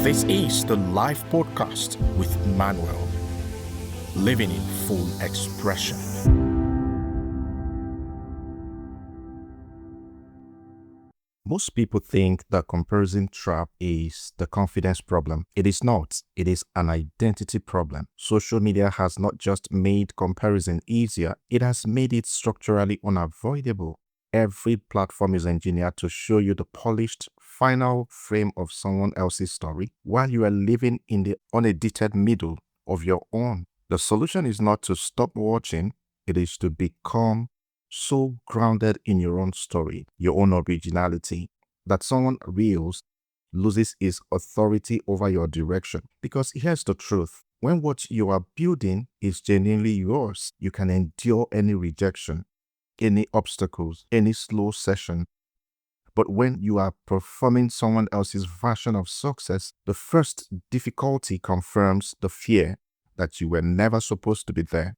This is the live podcast with Manuel, living in full expression. Most people think the comparison trap is the confidence problem. It is not. It is an identity problem. Social media has not just made comparison easier, it has made it structurally unavoidable. Every platform is engineered to show you the polished, final frame of someone else's story while you are living in the unedited middle of your own. The solution is not to stop watching, it is to become so grounded in your own story, your own originality, that someone else loses its authority over your direction. Because here's the truth. When what you are building is genuinely yours, you can endure any rejection, any obstacles, any slow session. But when you are performing someone else's version of success, the first difficulty confirms the fear that you were never supposed to be there.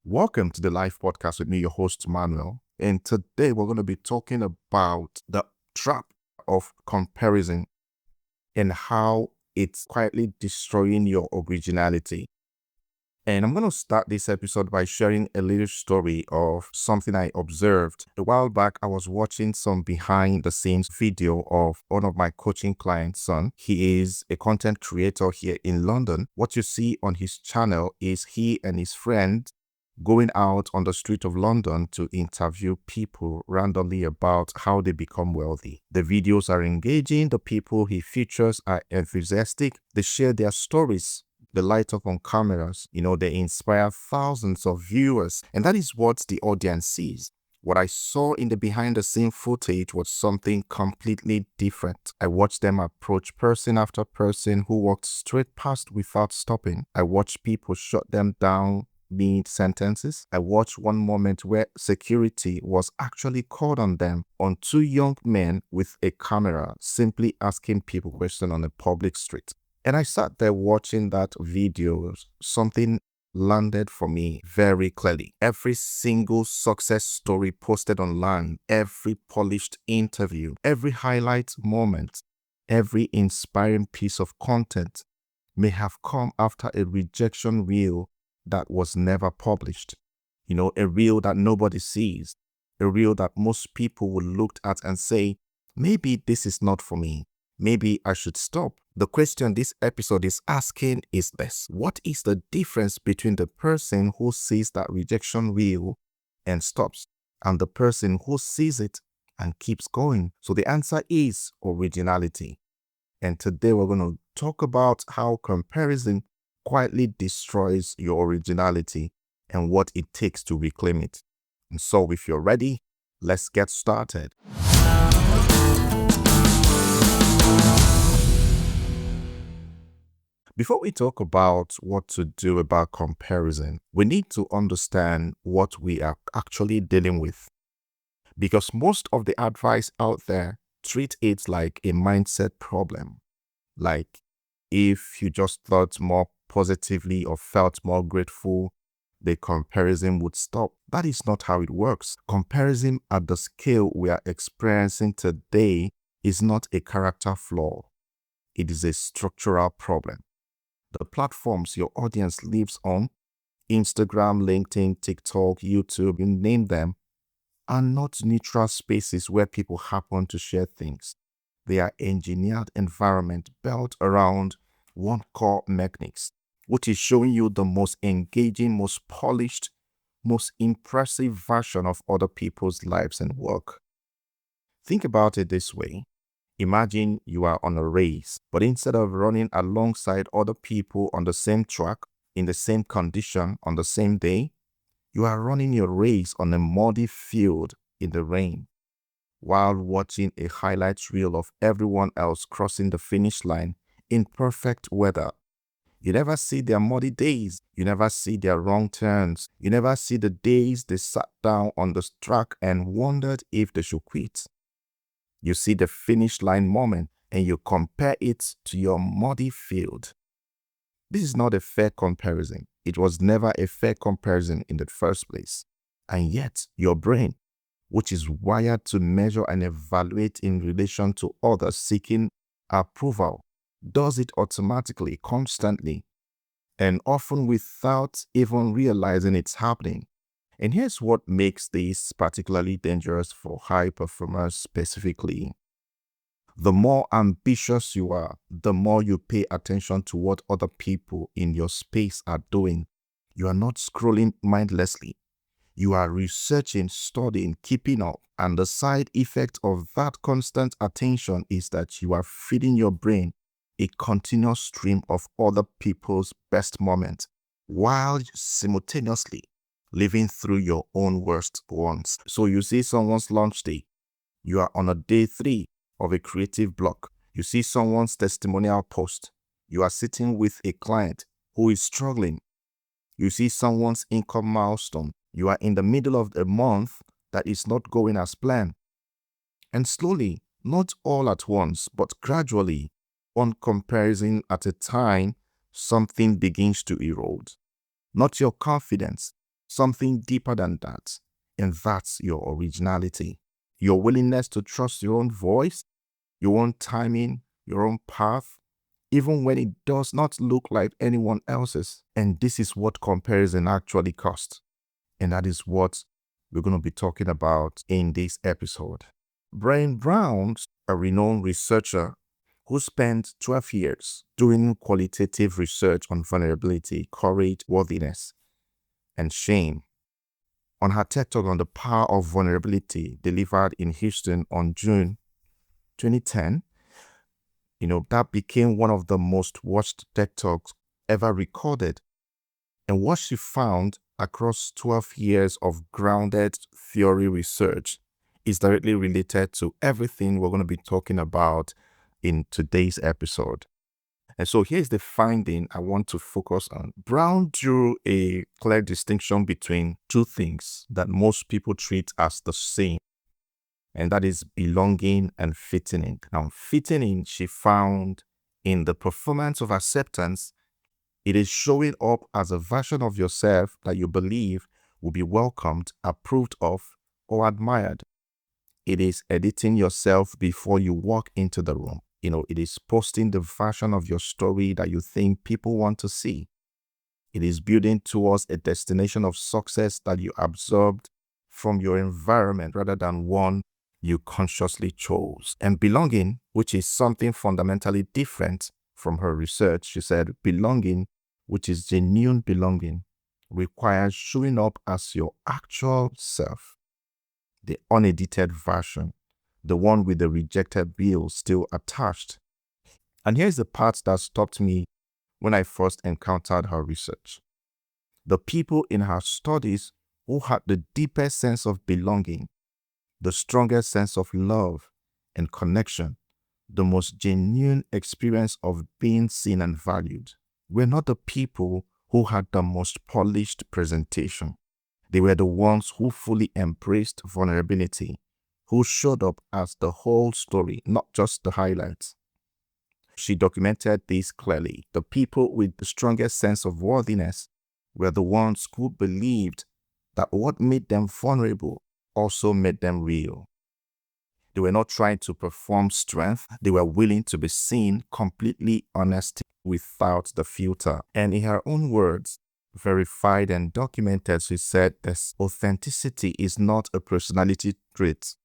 Welcome to the live podcast with me, your host, Manuel. And today we're going to be talking about the trap of comparison and how it's quietly destroying your originality. And I'm going to start this episode by sharing a little story of something I observed. A while back, I was watching some behind the scenes video of one of my coaching clients' son. He is a content creator here in London. What you see on his channel is he and his friend going out on the street of London to interview people randomly about how they become wealthy. The videos are engaging, the people he features are enthusiastic, they share their stories, they light up on cameras, they inspire thousands of viewers, and that is what the audience sees. What I saw in the behind-the-scene footage was something completely different. I watched them approach person after person who walked straight past without stopping. I watched people shut them down mid-sentences. I watched one moment where security was actually called on them, on two young men with a camera, simply asking people questions on a public street. And I sat there watching that video. Something landed for me very clearly. Every single success story posted online, every polished interview, every highlight moment, every inspiring piece of content may have come after a rejection reel that was never published. A reel that nobody sees, a reel that most people will look at and say, maybe this is not for me. Maybe I should stop. The question this episode is asking is this: what is the difference between the person who sees that rejection reel and stops and the person who sees it and keeps going? So the answer is originality. And today we're going to talk about how comparison quietly destroys your originality and what it takes to reclaim it. And so if you're ready, let's get started. Before we talk about what to do about comparison, we need to understand what we are actually dealing with. Because most of the advice out there treat it like a mindset problem. Like if you just thought more positively or felt more grateful, the comparison would stop. That is not how it works. Comparison at the scale we are experiencing today is not a character flaw. It is a structural problem. The platforms your audience lives on, Instagram, LinkedIn, TikTok, YouTube, you name them, are not neutral spaces where people happen to share things. They are engineered environment built around one core mechanics, which is showing you the most engaging, most polished, most impressive version of other people's lives and work. Think about it this way. Imagine you are on a race, but instead of running alongside other people on the same track, in the same condition, on the same day, you are running your race on a muddy field in the rain, while watching a highlight reel of everyone else crossing the finish line in perfect weather. You never see their muddy days. You never see their wrong turns. You never see the days they sat down on the track and wondered if they should quit. You see the finish line moment and you compare it to your muddy field. This is not a fair comparison. It was never a fair comparison in the first place. And yet, your brain, which is wired to measure and evaluate in relation to others seeking approval, does it automatically, constantly, and often without even realizing it's happening. And here's what makes this particularly dangerous for high performers specifically. The more ambitious you are, the more you pay attention to what other people in your space are doing. You are not scrolling mindlessly. You are researching, studying, keeping up. And the side effect of that constant attention is that you are feeding your brain a continuous stream of other people's best moments while simultaneously living through your own worst ones. So you see someone's launch day. You are on a day 3 of a creative block. You see someone's testimonial post. You are sitting with a client who is struggling. You see someone's income milestone. You are in the middle of a month that is not going as planned. And slowly, not all at once, but gradually, one comparison at a time, something begins to erode. Not your confidence, something deeper than that. And that's your originality. Your willingness to trust your own voice, your own timing, your own path, even when it does not look like anyone else's. And this is what comparison actually costs. And that is what we're going to be talking about in this episode. Brené Brown, a renowned researcher who spent 12 years doing qualitative research on vulnerability, courage, worthiness, and shame, on her TED Talk on the power of vulnerability delivered in Houston on June 2010, that became one of the most watched TED Talks ever recorded. And what she found across 12 years of grounded theory research is directly related to everything we're going to be talking about in today's episode. And so here's the finding I want to focus on. Brown drew a clear distinction between two things that most people treat as the same, and that is belonging and fitting in. Now, fitting in, she found in the performance of acceptance, it is showing up as a version of yourself that you believe will be welcomed, approved of, or admired. It is editing yourself before you walk into the room. It is posting the version of your story that you think people want to see. It is building towards a destination of success that you absorbed from your environment rather than one you consciously chose. And belonging, which is something fundamentally different from her research, she said, belonging, which is genuine belonging, requires showing up as your actual self, the unedited version, the one with the rejected bill still attached. And here's the part that stopped me when I first encountered her research. The people in her studies who had the deepest sense of belonging, the strongest sense of love and connection, the most genuine experience of being seen and valued, were not the people who had the most polished presentation. They were the ones who fully embraced vulnerability, who showed up as the whole story, not just the highlights. She documented this clearly. The people with the strongest sense of worthiness were the ones who believed that what made them vulnerable also made them real. They were not trying to perform strength. They were willing to be seen, completely honest, without the filter. And in her own words, verified and documented, she said this: authenticity is not a personality trait.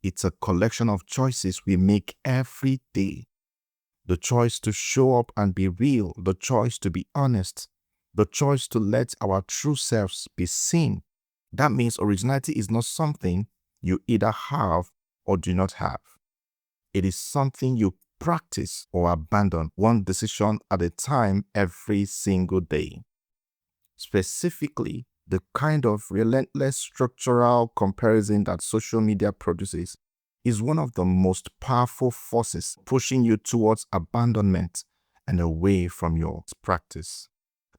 It's a collection of choices we make every day. The choice to show up and be real, the choice to be honest, the choice to let our true selves be seen. That means originality is not something you either have or do not have. It is something you practice or abandon, one decision at a time, every single day. Specifically, the kind of relentless structural comparison that social media produces is one of the most powerful forces pushing you towards abandonment and away from your practice.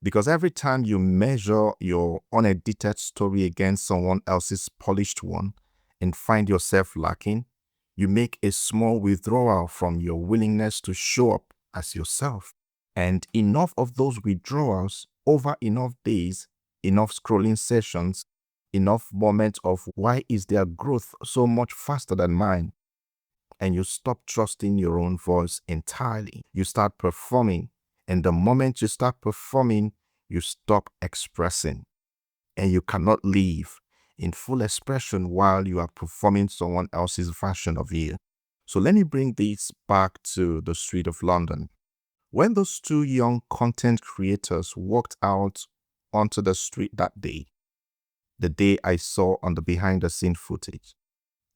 Because every time you measure your unedited story against someone else's polished one and find yourself lacking, you make a small withdrawal from your willingness to show up as yourself. And enough of those withdrawals over enough days, enough scrolling sessions, enough moments of why is their growth so much faster than mine? And you stop trusting your own voice entirely. You start performing. And the moment you start performing, you stop expressing. And you cannot live in full expression while you are performing someone else's version of you. So let me bring this back to the street of London. When those two young content creators walked out onto the street that day, the day I saw on the behind the scene footage,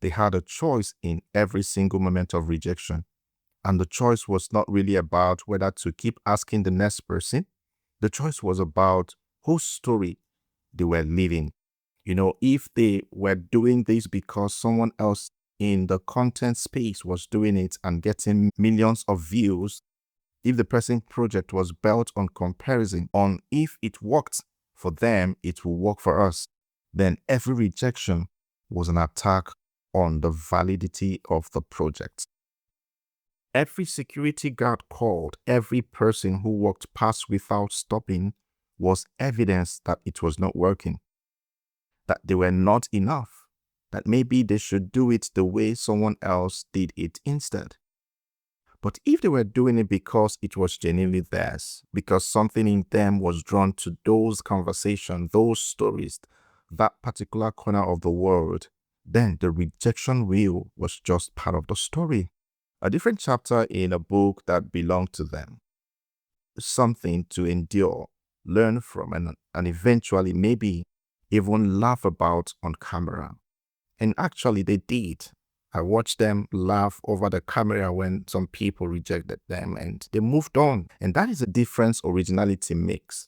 they had a choice in every single moment of rejection. And the choice was not really about whether to keep asking the next person. The choice was about whose story they were living. If they were doing this because someone else in the content space was doing it and getting millions of views, if the person project was built on comparison, on if it worked for them, it will work for us, then every rejection was an attack on the validity of the project. Every security guard called, every person who walked past without stopping was evidence that it was not working, that they were not enough, that maybe they should do it the way someone else did it instead. But if they were doing it because it was genuinely theirs, because something in them was drawn to those conversations, those stories, that particular corner of the world, then the rejection wheel was just part of the story. A different chapter in a book that belonged to them. Something to endure, learn from, and eventually maybe even laugh about on camera. And actually they did. I watched them laugh over the camera when some people rejected them and they moved on. And that is the difference originality makes.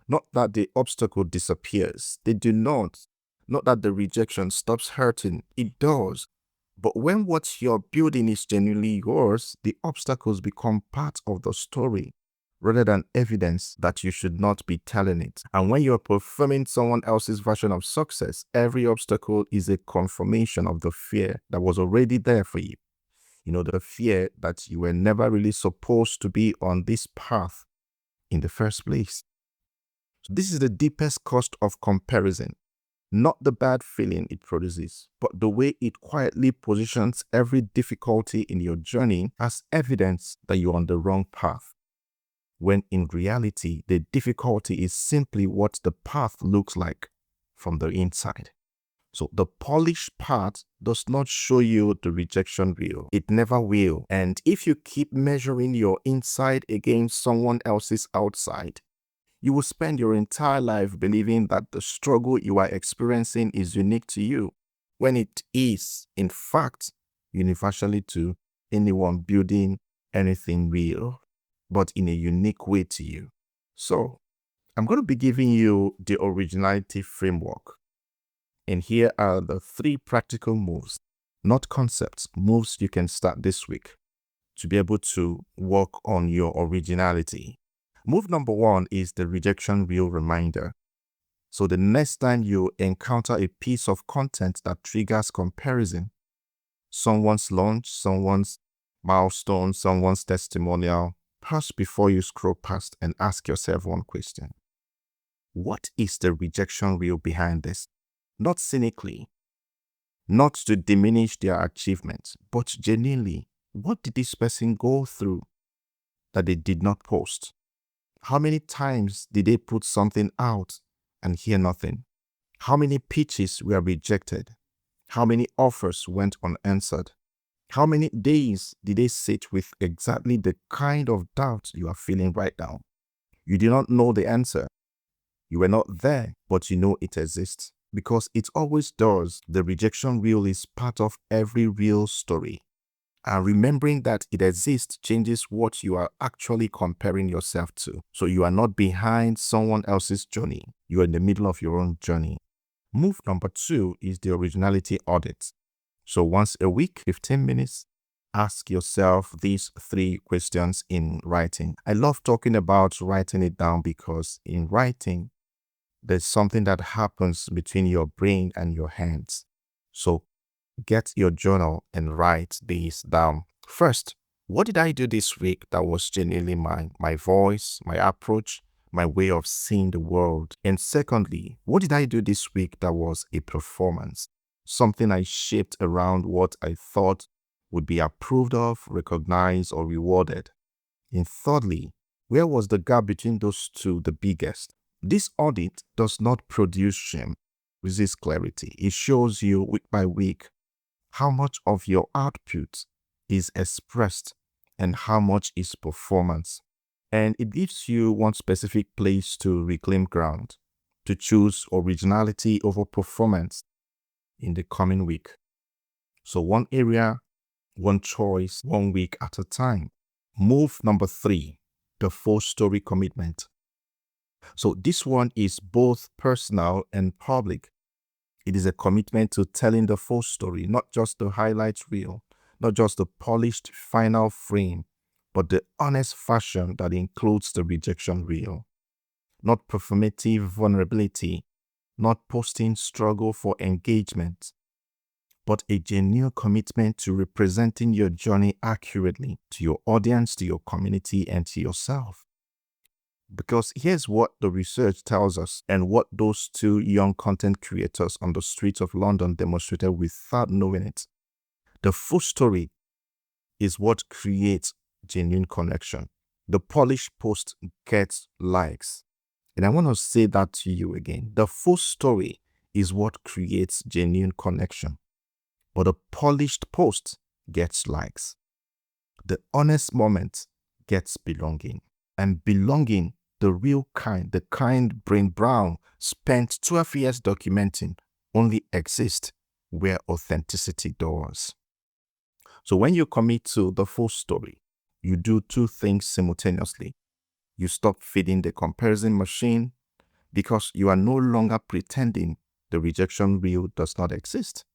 Not that the obstacle disappears. They do not. Not that the rejection stops hurting. It does. But when what you're building is genuinely yours, the obstacles become part of the story rather than evidence that you should not be telling it. And when you're performing someone else's version of success, every obstacle is a confirmation of the fear that was already there for you. The fear that you were never really supposed to be on this path in the first place. So this is the deepest cost of comparison. Not the bad feeling it produces, but the way it quietly positions every difficulty in your journey as evidence that you're on the wrong path. When in reality, the difficulty is simply what the path looks like from the inside. So the polished part does not show you the rejection wheel. It never will. And if you keep measuring your inside against someone else's outside, you will spend your entire life believing that the struggle you are experiencing is unique to you, when it is, in fact, universally to anyone building anything real, but in a unique way to you. So, I'm going to be giving you the originality framework. And here are the 3 practical moves, not concepts, moves you can start this week to be able to work on your originality. Move number 1 is the rejection wheel reminder. So the next time you encounter a piece of content that triggers comparison, someone's launch, someone's milestone, someone's testimonial, pause before you scroll past and ask yourself one question. What is the rejection wheel behind this? Not cynically, not to diminish their achievements, but genuinely, what did this person go through that they did not post? How many times did they put something out and hear nothing? How many pitches were rejected? How many offers went unanswered? How many days did they sit with exactly the kind of doubt you are feeling right now? You do not know the answer. You were not there, but you know it exists. Because it always does. The rejection wheel is part of every real story. And remembering that it exists changes what you are actually comparing yourself to. So you are not behind someone else's journey. You are in the middle of your own journey. Move number 2 is the originality audit. So once a week, 15 minutes, ask yourself these 3 questions in writing. I love talking about writing it down because in writing, there's something that happens between your brain and your hands. So get your journal and write these down. First, what did I do this week that was genuinely mine? My voice, my approach, my way of seeing the world? And secondly, what did I do this week that was a performance? Something I shaped around what I thought would be approved of, recognized, or rewarded. And thirdly, where was the gap between those two the biggest? This audit does not produce shame, resist clarity. It shows you week by week how much of your output is expressed and how much is performance. And it gives you one specific place to reclaim ground, to choose originality over performance in the coming week. So one area, one choice, 1 week at a time. Move number 3, the full story commitment. So this one is both personal and public. It is a commitment to telling the full story, not just the highlight reel, not just the polished final frame, but the honest fashion that includes the rejection reel. Not performative vulnerability, not posting struggle for engagement, but a genuine commitment to representing your journey accurately to your audience, to your community, and to yourself. Because here's what the research tells us and what those 2 young content creators on the streets of London demonstrated without knowing it. The full story is what creates genuine connection. The polished post gets likes. And I want to say that to you again. The full story is what creates genuine connection. But a polished post gets likes. The honest moment gets belonging. And belonging, the real kind, the kind Brené Brown spent 12 years documenting, only exists where authenticity does. So when you commit to the full story, you do 2 things simultaneously. You stop feeding the comparison machine because you are no longer pretending the rejection reel does not exist.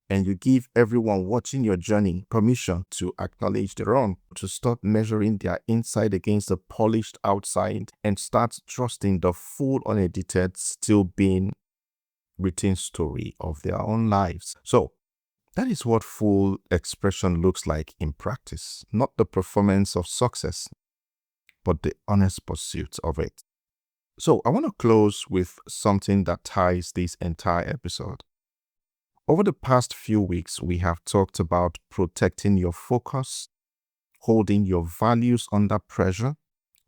And you give everyone watching your journey permission to acknowledge their own, to stop measuring their inside against the polished outside and start trusting the full, unedited, still being written story of their own lives. So that is what full expression looks like in practice, not the performance of success, but the honest pursuit of it. So I want to close with something that ties this entire episode. Over the past few weeks, we have talked about protecting your focus, holding your values under pressure,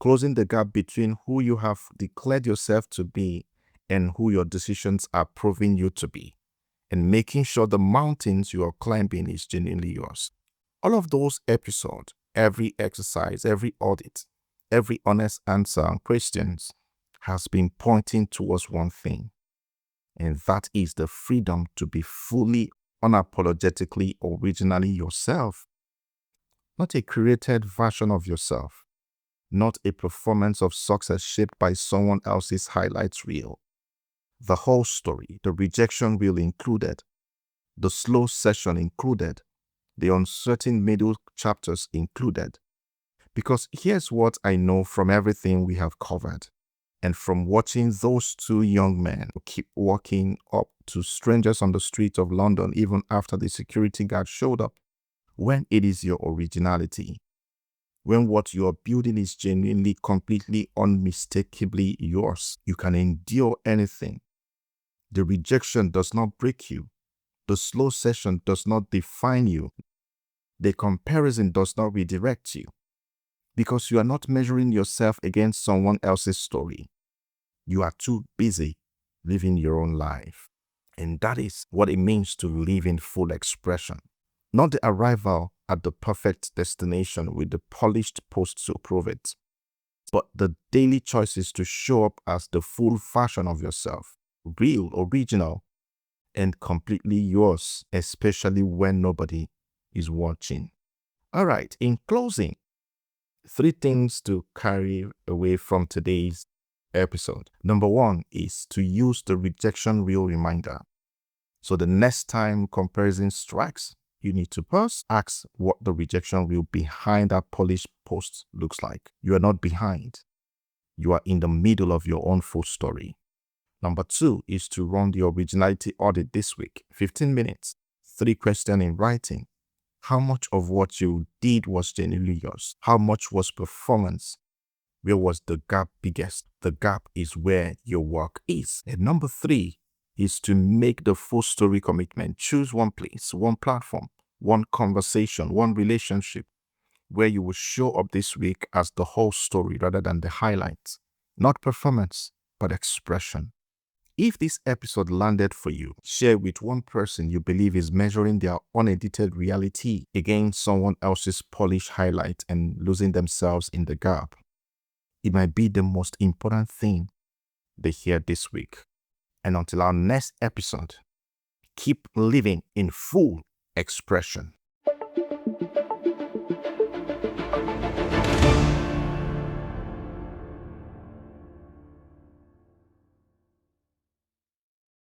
closing the gap between who you have declared yourself to be and who your decisions are proving you to be, and making sure the mountains you are climbing is genuinely yours. All of those episodes, every exercise, every audit, every honest answer on questions has been pointing towards one thing. And that is the freedom to be fully, unapologetically, originally yourself. Not a created version of yourself. Not a performance of success shaped by someone else's highlights reel. The whole story, the rejection reel included, the slow session included, the uncertain middle chapters included. Because here's what I know from everything we have covered. And from watching those 2 young men keep walking up to strangers on the streets of London even after the security guard showed up, when it is your originality, when what you are building is genuinely, completely, unmistakably yours, you can endure anything. The rejection does not break you. The slow session does not define you. The comparison does not redirect you. Because you are not measuring yourself against someone else's story. You are too busy living your own life. And that is what it means to live in full expression. Not the arrival at the perfect destination with the polished post to prove it, but the daily choices to show up as the full version of yourself, real, original, and completely yours, especially when nobody is watching. All right, in closing, 3 things to carry away from today's episode. Number 1 is to use the rejection reel reminder. So the next time comparison strikes, you need to first ask what the rejection reel behind that polished post looks like. You are not behind. You are in the middle of your own full story. Number 2 is to run the originality audit this week. 15 minutes, 3 questions in writing. How much of what you did was genuinely yours? How much was performance? Where was the gap biggest? The gap is where your work is. And number 3 is to make the full story commitment. Choose one place, one platform, one conversation, one relationship where you will show up this week as the whole story rather than the highlights. Not performance, but expression. If this episode landed for you, share with one person you believe is measuring their unedited reality against someone else's polished highlight and losing themselves in the gap. It might be the most important thing they hear this week. And until our next episode, keep living in full expression.